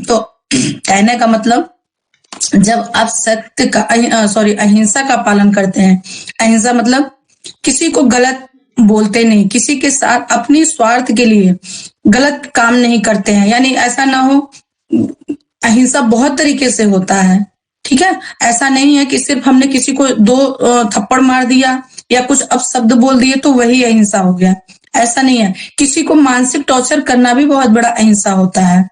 तो कहने का मतलब, जब आप सत्य का अहिंसा का पालन करते हैं, अहिंसा मतलब किसी को गलत बोलते नहीं, किसी के साथ अपनी स्वार्थ के लिए गलत काम नहीं करते हैं, यानी ऐसा ना हो। अहिंसा बहुत तरीके से होता है, ठीक है, ऐसा नहीं है कि सिर्फ हमने किसी को 2 थप्पड़ मार दिया या कुछ अपशब्द बोल दिए तो वही अहिंसा हो गया, ऐसा नहीं है। किसी को मानसिक टॉर्चर करना भी बहुत बड़ा अहिंसा होता है,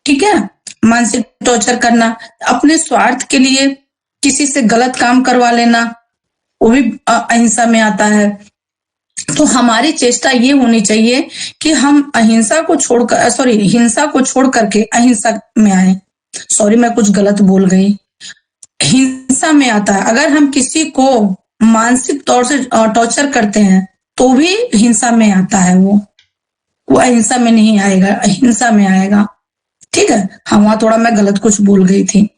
ठीक है, मानसिक टॉर्चर करना, अपने स्वार्थ के लिए किसी से गलत काम करवा लेना, वो भी अहिंसा में आता है। तो हमारी चेष्टा ये होनी चाहिए कि हम अहिंसा को छोड़कर, हिंसा को छोड़ करके अहिंसा में आए। मैं कुछ गलत बोल गई, हिंसा में आता है। अगर हम किसी को मानसिक तौर से टॉर्चर करते हैं तो भी हिंसा में आता है, वो अहिंसा में नहीं आएगा, अहिंसा में आएगा, ठीक है। हाँ, वहां थोड़ा मैं गलत कुछ बोल गई थी।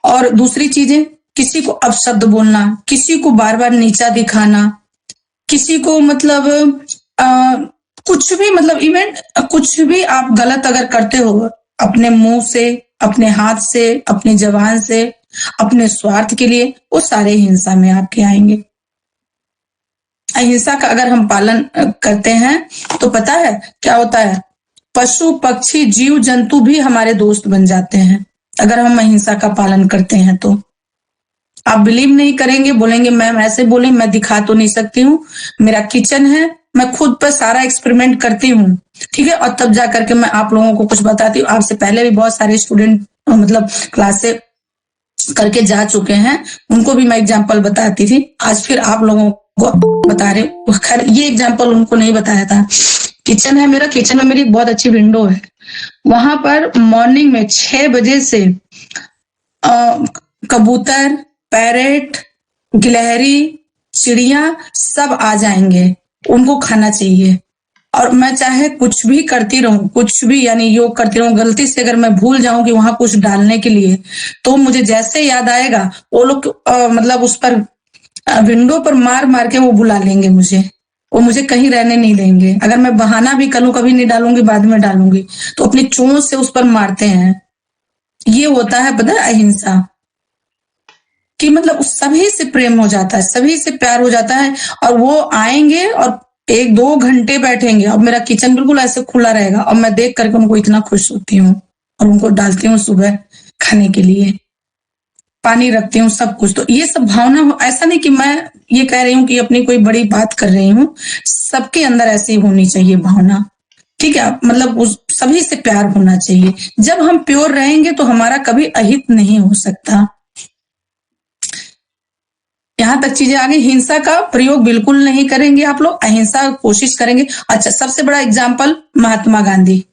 और दूसरी चीजें, किसी को अपशब्द बोलना, किसी को बार बार नीचा दिखाना, किसी को मतलब कुछ भी, मतलब इवन कुछ भी आप गलत अगर करते हो अपने मुंह से, अपने हाथ से, अपनी जबान से, अपने स्वार्थ के लिए, वो सारे हिंसा में आपके आएंगे। अहिंसा का अगर हम पालन करते हैं तो पता है क्या होता है, पशु पक्षी जीव जंतु भी हमारे दोस्त बन जाते हैं अगर हम अहिंसा का पालन करते हैं। तो आप बिलीव नहीं करेंगे, बोलेंगे मैम ऐसे बोले, मैं दिखा तो नहीं सकती हूँ, मेरा किचन है, मैं खुद पर सारा एक्सपेरिमेंट करती हूँ, ठीक है, और तब जा करके मैं आप लोगों को कुछ बताती हूँ। आपसे पहले भी बहुत सारे स्टूडेंट मतलब क्लासे करके जा चुके हैं, उनको भी मैं एग्जाम्पल बताती थी, आज फिर आप लोगों को बता रहे। खैर ये एग्जाम्पल उनको नहीं बताया था। किचन है मेरा, किचन में मेरी बहुत अच्छी विंडो है, वहां पर मॉर्निंग में 6 बजे से कबूतर, पैरेट, गिलहरी, चिड़िया सब आ जाएंगे, उनको खाना चाहिए। और मैं चाहे कुछ भी करती रहूं, कुछ भी यानी योग करती रहूं, गलती से अगर मैं भूल जाऊं कि वहां कुछ डालने के लिए, तो मुझे जैसे याद आएगा वो लोग मतलब उस पर विंडो पर मार मार के वो बुला लेंगे मुझे, वो मुझे कहीं रहने नहीं देंगे। अगर मैं बहाना भी कर लूं, कभी नहीं डालूंगी बाद में डालूंगी, तो अपनी चोंच से उस पर मारते हैं। ये होता है पता है अहिंसा, कि मतलब सभी से प्रेम हो जाता है, सभी से प्यार हो जाता है, और वो आएंगे और 1-2 घंटे बैठेंगे और मेरा किचन बिल्कुल ऐसे खुला रहेगा, और मैं देख करके उनको इतना खुश होती हूँ, और उनको डालती हूँ सुबह खाने के लिए, पानी रखती हूँ, सब कुछ। तो ये सब भावना, ऐसा नहीं कि मैं ये कह रही हूँ कि अपनी कोई बड़ी बात कर रही हूँ, सबके अंदर ऐसी होनी चाहिए भावना, ठीक है, मतलब उस सभी से प्यार होना चाहिए। जब हम प्योर रहेंगे तो हमारा कभी अहित नहीं हो सकता। यहाँ तक चीजें आ गई। हिंसा का प्रयोग बिल्कुल नहीं करेंगे आप लोग, अहिंसा कोशिश करेंगे। अच्छा, सबसे बड़ा एग्जाम्पल महात्मा गांधी,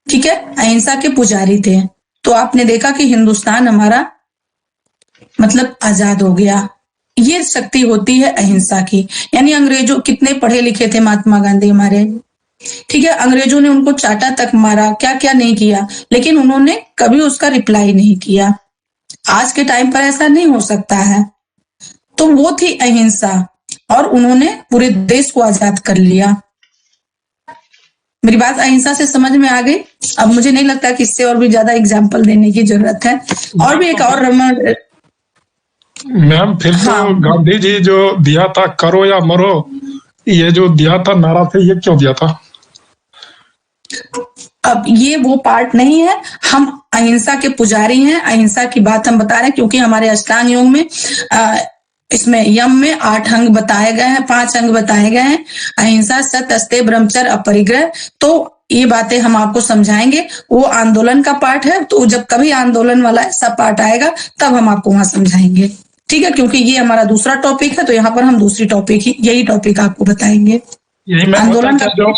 ठीक है, अहिंसा के पुजारी थे। तो आपने देखा कि हिंदुस्तान हमारा मतलब आजाद हो गया। ये शक्ति होती है अहिंसा की। यानी अंग्रेजों, कितने पढ़े लिखे थे महात्मा गांधी हमारे, ठीक है, अंग्रेजों ने उनको चाटा तक मारा, क्या क्या नहीं किया, लेकिन उन्होंने कभी उसका रिप्लाई नहीं किया। आज के टाइम पर ऐसा नहीं हो सकता है। तो वो थी अहिंसा, और उन्होंने पूरे देश को आजाद कर लिया। मेरी बात अहिंसा से समझ में आ गई। अब मुझे नहीं लगता कि इससे और भी ज्यादा एग्जाम्पल देने की जरूरत है। और भी एक और मैम फिर तो हाँ। गांधी जी जो दिया था करो या मरो, ये जो दिया था नारा थे, ये क्यों दिया था? अब ये वो पार्ट नहीं है, हम अहिंसा के पुजारी हैं, अहिंसा की बात हम बता रहे हैं क्योंकि हमारे अष्टांग योग में इसमें यम में 8 अंग बताए गए हैं, 5 अंग बताए गए हैं, अहिंसा, सत्य, अस्तेय, ब्रह्मचर्य, अपरिग्रह। तो ये बातें हम आपको समझाएंगे, वो आंदोलन का पार्ट है, तो जब कभी आंदोलन वाला ऐसा पार्ट आएगा तब हम आपको वहां समझाएंगे, ठीक है, क्योंकि ये हमारा दूसरा टॉपिक है, तो यहाँ पर हम दूसरी टॉपिक ही यही टॉपिक आपको बताएंगे। यही मैं आंदोलन होता है जो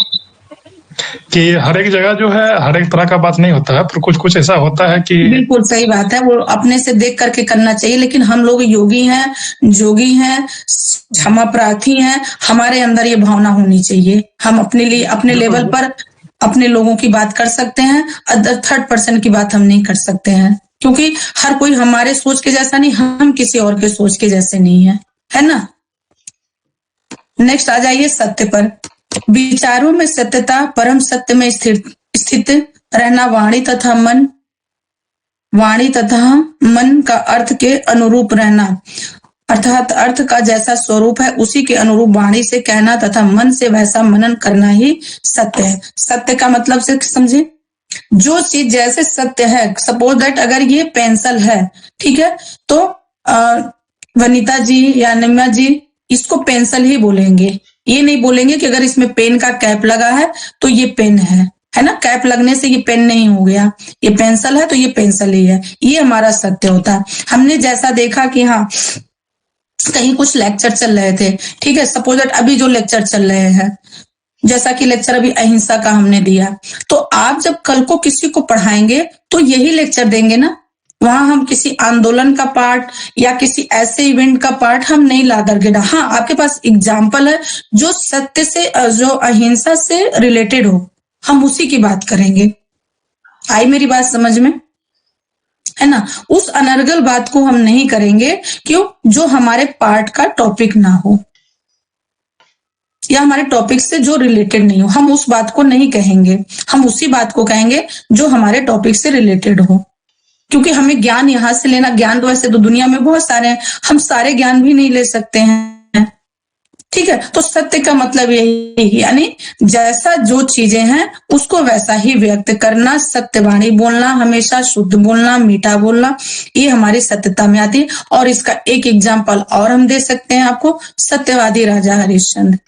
कि हर एक जगह जो है हर एक तरह का बात नहीं होता है, पर कुछ कुछ ऐसा होता है कि बिल्कुल सही बात है, वो अपने से देख करके करना चाहिए, लेकिन हम लोग योगी हैं, जोगी हैं, क्षमा प्रार्थी हैं, हमारे अंदर ये भावना होनी चाहिए। हम अपने लिए अपने लेवल पर अपने लोगों की बात कर सकते हैं, अदर थर्ड पर्सन की बात हम नहीं कर सकते हैं, क्योंकि हर कोई हमारे सोच के जैसा नहीं, हम किसी और के सोच के जैसे नहीं है ना। नेक्स्ट आ जाइए सत्य पर। विचारों में सत्यता, परम सत्य में स्थित रहना, वाणी तथा मन का अर्थ के अनुरूप रहना, अर्थात अर्थ का जैसा स्वरूप है उसी के अनुरूप वाणी से कहना तथा मन से वैसा मनन करना ही सत्य है। सत्य का मतलब से समझे, जो चीज जैसे सत्य है, सपोज दैट अगर ये पेंसिल है, ठीक है, तो वनिता जी या निम्या जी इसको पेंसिल ही बोलेंगे, ये नहीं बोलेंगे कि अगर इसमें पेन का कैप लगा है तो ये पेन है ना, कैप लगने से ये पेन नहीं हो गया, ये पेंसिल है तो ये पेंसिल ही है, ये हमारा सत्य होता है। हमने जैसा देखा कि हाँ कहीं कुछ लेक्चर चल रहे थे, ठीक है, सपोज दैट अभी जो लेक्चर चल रहे हैं, जैसा कि लेक्चर अभी अहिंसा का हमने दिया, तो आप जब कल को किसी को पढ़ाएंगे तो यही लेक्चर देंगे ना, वहां हम किसी आंदोलन का पार्ट या किसी ऐसे इवेंट का पार्ट हम नहीं ला करके, हाँ आपके पास एग्जाम्पल है जो सत्य से, जो अहिंसा से रिलेटेड हो, हम उसी की बात करेंगे। आई मेरी बात समझ में, है ना। उस अनर्गल बात को हम नहीं करेंगे, क्यों, जो हमारे पार्ट का टॉपिक ना हो या हमारे टॉपिक से जो रिलेटेड नहीं हो, हम उस बात को नहीं कहेंगे, हम उसी बात को कहेंगे जो हमारे टॉपिक से रिलेटेड हो, क्योंकि हमें ज्ञान यहाँ से लेना, ज्ञान तो वैसे तो दुनिया में बहुत सारे हैं, हम सारे ज्ञान भी नहीं ले सकते हैं, ठीक है। तो सत्य का मतलब यही, यानी जैसा जो चीजें हैं उसको वैसा ही व्यक्त करना, सत्यवाणी बोलना, हमेशा शुद्ध बोलना, मीठा बोलना, ये हमारी सत्यता में आती है। और इसका एक एग्जाम्पल और हम दे सकते हैं आपको, सत्यवादी राजा हरिश्चंद्र,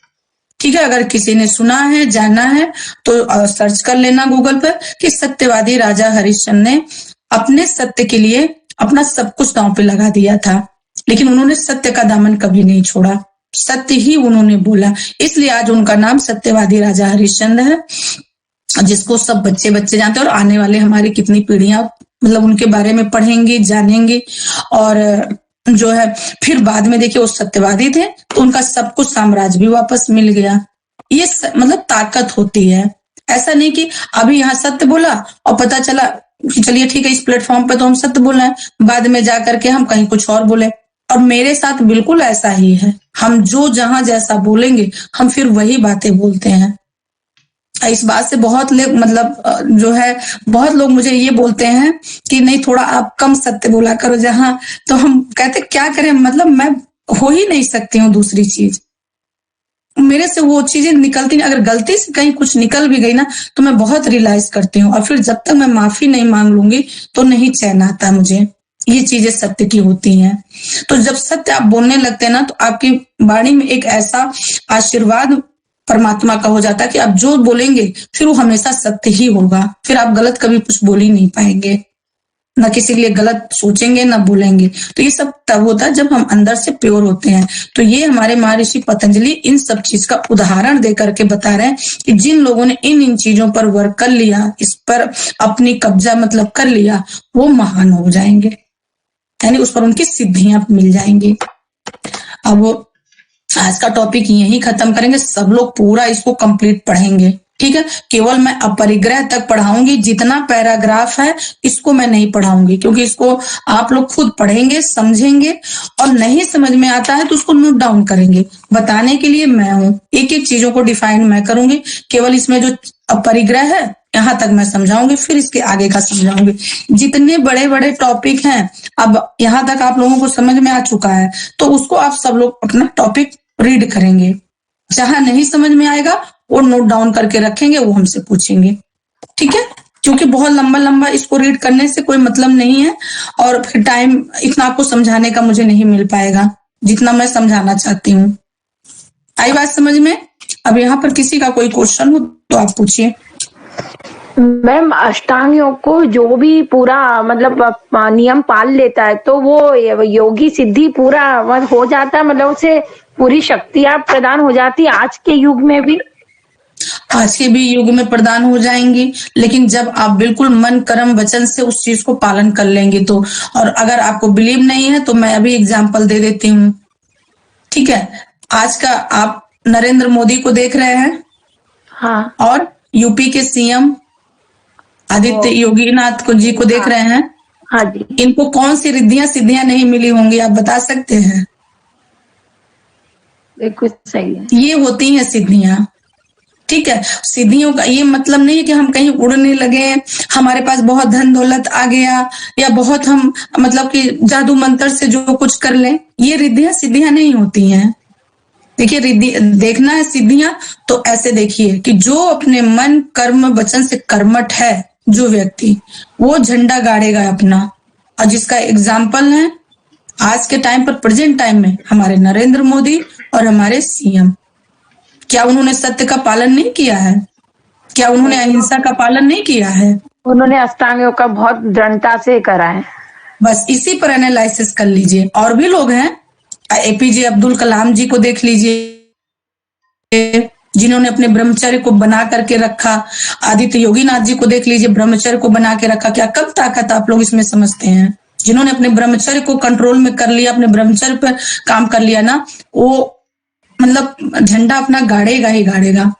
ठीक है, अगर किसी ने सुना है, जाना है तो सर्च कर लेना गूगल पर कि सत्यवादी राजा हरिश्चंद्र ने अपने सत्य के लिए अपना सब कुछ दांव पे लगा दिया था, लेकिन उन्होंने सत्य का दामन कभी नहीं छोड़ा, सत्य ही उन्होंने बोला, इसलिए आज उनका नाम सत्यवादी राजा हरिश्चंद्र है, जिसको सब बच्चे बच्चे जानते हैं, और आने वाले हमारी कितनी पीढ़ियां मतलब उनके बारे में पढ़ेंगी, जानेंगे। और जो है फिर बाद में देखिए वो सत्यवादी थे तो उनका सब कुछ साम्राज्य भी वापस मिल गया। ये मतलब ताकत होती है, ऐसा नहीं कि अभी यहाँ सत्य बोला और पता चला कि चलिए ठीक है इस प्लेटफॉर्म पे तो हम सत्य बोल रहे हैं, बाद में जाकर के हम कहीं कुछ और बोले। और मेरे साथ बिल्कुल ऐसा ही है, हम जो जहां जैसा बोलेंगे हम फिर वही बातें बोलते हैं। इस बात से बहुत लोग मतलब जो है बहुत लोग मुझे ये बोलते हैं कि नहीं थोड़ा आप कम सत्य बोला करो जहां, तो हम कहते क्या करें, मतलब मैं हो ही नहीं सकती हूँ दूसरी चीज, मेरे से वो चीजें निकलती नहीं। अगर गलती से कहीं कुछ निकल भी गई ना तो मैं बहुत रियलाइज करती हूँ, और फिर जब तक मैं माफी नहीं मांग लूंगी तो नहीं चैन आता मुझे। ये चीजें सत्य की होती हैं। तो जब सत्य आप बोलने लगते हैं ना तो आपकी वाणी में एक ऐसा आशीर्वाद परमात्मा का हो जाता है कि आप जो बोलेंगे फिर वो हमेशा सत्य ही होगा, फिर आप गलत कभी कुछ बोल ही नहीं पाएंगे, ना किसी के लिए गलत सोचेंगे ना बोलेंगे। तो ये सब तब होता है जब हम अंदर से प्योर होते हैं। तो ये हमारे महर्षि पतंजलि इन सब चीज का उदाहरण दे करके बता रहे हैं कि जिन लोगों ने इन चीजों पर वर्क कर लिया, इस पर अपनी कब्जा मतलब कर लिया, वो महान हो जाएंगे, यानी उस पर उनकी सिद्धियां मिल जाएंगी। अब आज का टॉपिक यही खत्म करेंगे, सब लोग पूरा इसको कंप्लीट पढ़ेंगे, ठीक है। केवल मैं अपरिग्रह तक पढ़ाऊंगी, जितना पैराग्राफ है इसको मैं नहीं पढ़ाऊंगी, क्योंकि इसको आप लोग खुद पढ़ेंगे, समझेंगे, और नहीं समझ में आता है तो उसको नोट डाउन करेंगे। बताने के लिए मैं हूँ, एक एक चीजों को डिफाइन मैं करूंगी। केवल इसमें जो अपरिग्रह है यहाँ तक मैं समझाऊंगी, फिर इसके आगे का समझाऊंगी। जितने बड़े बड़े टॉपिक हैं, अब यहाँ तक आप लोगों को समझ में आ चुका है, तो उसको आप सब लोग अपना टॉपिक रीड करेंगे। जहां नहीं समझ में आएगा वो नोट डाउन करके रखेंगे, वो हमसे पूछेंगे, ठीक है? क्योंकि बहुत लंबा लंबा इसको रीड करने से कोई मतलब नहीं है, और फिर टाइम इतना आपको समझाने का मुझे नहीं मिल पाएगा जितना मैं समझाना चाहती हूँ। आई बात समझ में? अब यहाँ पर किसी का कोई क्वेश्चन हो तो आप पूछिए। मैम, अष्टांग योग को जो भी पूरा मतलब नियम पाल लेता है तो वो योगी सिद्धि पूरा हो जाता है, मतलब उसे पूरी शक्तियां प्रदान हो जाती है आज के युग में भी? आज के भी युग में प्रदान हो जाएंगी, लेकिन जब आप बिल्कुल मन कर्म वचन से उस चीज को पालन कर लेंगे तो। और अगर आपको बिलीव नहीं है तो मैं अभी एग्जांपल दे देती हूँ, ठीक है? आज का आप नरेंद्र मोदी को देख रहे हैं, हाँ, और यूपी के सीएम आदित्य योगीनाथ जी को देख रहे हैं। हाँ जी। इनको कौन सी रिद्धियां सिद्धियां नहीं मिली होंगी, आप बता सकते हैं? बिल्कुल सही है। ये होती हैं सिद्धियां, ठीक है? सिद्धियों का ये मतलब नहीं है कि हम कहीं उड़ने लगे, हमारे पास बहुत धन दौलत आ गया, या बहुत हम मतलब कि जादू मंत्र से जो कुछ कर लें। ये रिद्धियां सिद्धियां नहीं होती हैं। देखिए, रिद्धि देखना है सिद्धियां तो ऐसे देखिए कि जो अपने मन कर्म वचन से कर्मठ है जो व्यक्ति, वो झंडा गाड़ेगा अपना। और जिसका एग्जाम्पल है आज के टाइम पर, प्रेजेंट टाइम में, हमारे नरेंद्र मोदी और हमारे सीएम। क्या उन्होंने सत्य का पालन नहीं किया है? क्या उन्होंने अहिंसा का पालन नहीं किया है? उन्होंने अष्टांग योग का बहुत दृढ़ता से करा है। बस इसी पर एनालिसिस कर लीजिए। और भी लोग हैं, एपीजे अब्दुल कलाम जी को देख लीजिए, जिन्होंने अपने ब्रह्मचर्य को बना करके रखा। आदित्य योगीनाथ जी को देख लीजिए, ब्रह्मचर्य को बना के रखा। क्या कब ताकत आप लोग इसमें समझते हैं? जिन्होंने अपने ब्रह्मचर्य को कंट्रोल में कर लिया, अपने ब्रह्मचर्य पर काम कर लिया ना, वो मतलब झंडा अपना गाड़ेगा ही गाड़ेगा।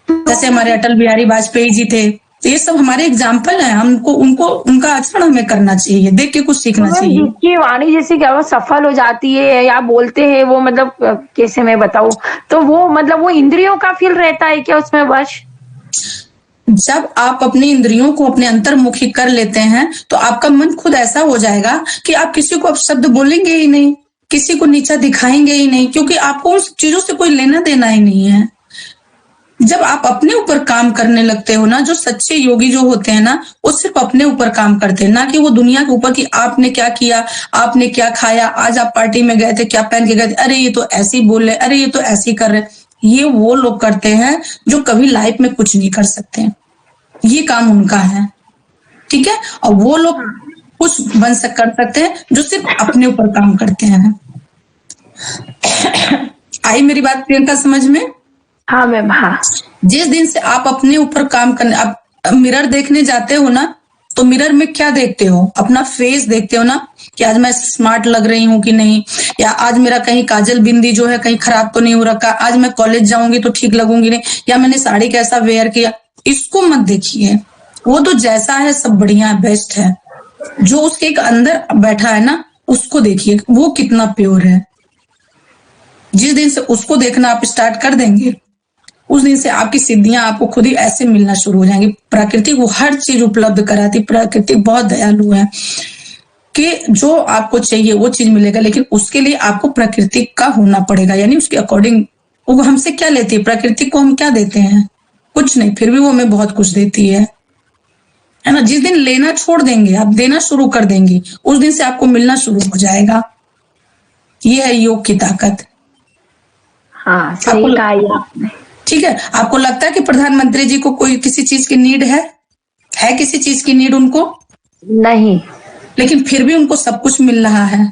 जैसे हमारे अटल बिहारी वाजपेयी जी थे, तो ये सब हमारे एग्जाम्पल है। हमको उनको उनका आचरण हमें करना चाहिए, देख के कुछ सीखना चाहिए। जिसकी वाणी जैसे क्या वो सफल हो जाती है या बोलते हैं वो, मतलब कैसे मैं बताऊं, तो वो मतलब वो इंद्रियों का फील रहता है क्या उसमें वश? जब आप अपनी इंद्रियों को अपने अंतर्मुखी कर लेते हैं तो आपका मन खुद ऐसा हो जाएगा कि आप किसी को अपशब्द बोलेंगे ही नहीं, किसी को नीचा दिखाएंगे ही नहीं, क्योंकि आपको उस चीजों से कोई लेना देना ही नहीं है। जब आप अपने ऊपर काम करने लगते हो ना, जो सच्चे योगी जो होते हैं ना, वो सिर्फ अपने ऊपर काम करते हैं, ना कि वो दुनिया के ऊपर कि आपने क्या किया, आपने क्या खाया, आज आप पार्टी में गए थे, क्या पहन के गए थे, अरे ये तो ऐसे ही बोल रहे, अरे ये तो ऐसे ही कर रहे। ये वो लोग करते हैं जो कभी लाइफ में कुछ नहीं कर सकते। ये काम उनका है, ठीक है? और वो लोग कुछ कर सकते हैं जो सिर्फ अपने ऊपर काम करते हैं। आई मेरी बात प्रियंका समझ में? हाँ मैम, हाँ। जिस दिन से आप अपने ऊपर काम करने, आप मिरर देखने जाते हो ना, तो मिरर में क्या देखते हो? अपना फेस देखते हो ना, कि आज मैं स्मार्ट लग रही हूँ कि नहीं, या आज मेरा कहीं काजल बिंदी जो है कहीं खराब तो नहीं हो रखा, आज मैं कॉलेज जाऊंगी तो ठीक लगूंगी नहीं, या मैंने साड़ी कैसा वेयर किया। इसको मत देखिए, वो तो जैसा है सब बढ़िया है, बेस्ट है। जो उसके एक अंदर बैठा है ना, उसको देखिए, वो कितना प्योर है। जिस दिन से उसको देखना आप स्टार्ट कर देंगे, उस दिन से आपकी सिद्धियां आपको खुद ही ऐसे मिलना शुरू हो जाएंगी। प्रकृति को हर चीज उपलब्ध कराती, प्रकृति बहुत दयालु है कि जो आपको चाहिए वो चीज मिलेगा, लेकिन उसके लिए आपको प्रकृति का होना पड़ेगा, यानी उसके अकॉर्डिंग। वो हमसे क्या लेती है? प्रकृति को हम क्या देते हैं? कुछ नहीं, फिर भी वो हमें बहुत कुछ देती है ना? जिस दिन लेना छोड़ देंगे, आप देना शुरू कर देंगे, उस दिन से आपको मिलना शुरू हो जाएगा। ये है योग की ताकत। हाँ, सही कहा ये आपने। ठीक है? आपको लगता है कि प्रधानमंत्री जी को कोई किसी चीज की नीड है किसी चीज की नीड उनको? नहीं, लेकिन फिर भी उनको सब कुछ मिल रहा है।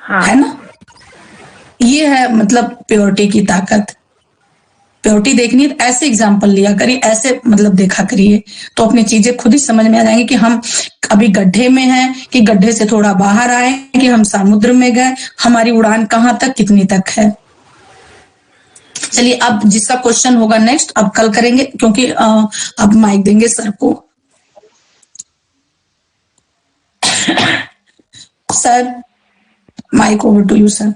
हाँ। है ना? ये है मतलब प्योरिटी की ताकत। प्योरिटी देखनी है तो ऐसे एग्जाम्पल लिया करिए, ऐसे मतलब देखा करिए, तो अपनी चीजें खुद ही समझ में आ जाएंगी कि हम अभी गड्ढे में हैं, कि गड्ढे से थोड़ा बाहर आए, कि हम समुद्र में गए, हमारी उड़ान कहाँ तक, कितनी तक है। चलिए, अब जिसका क्वेश्चन होगा नेक्स्ट अब कल करेंगे, क्योंकि अब माइक देंगे सर को। Sir, mike over to you sir.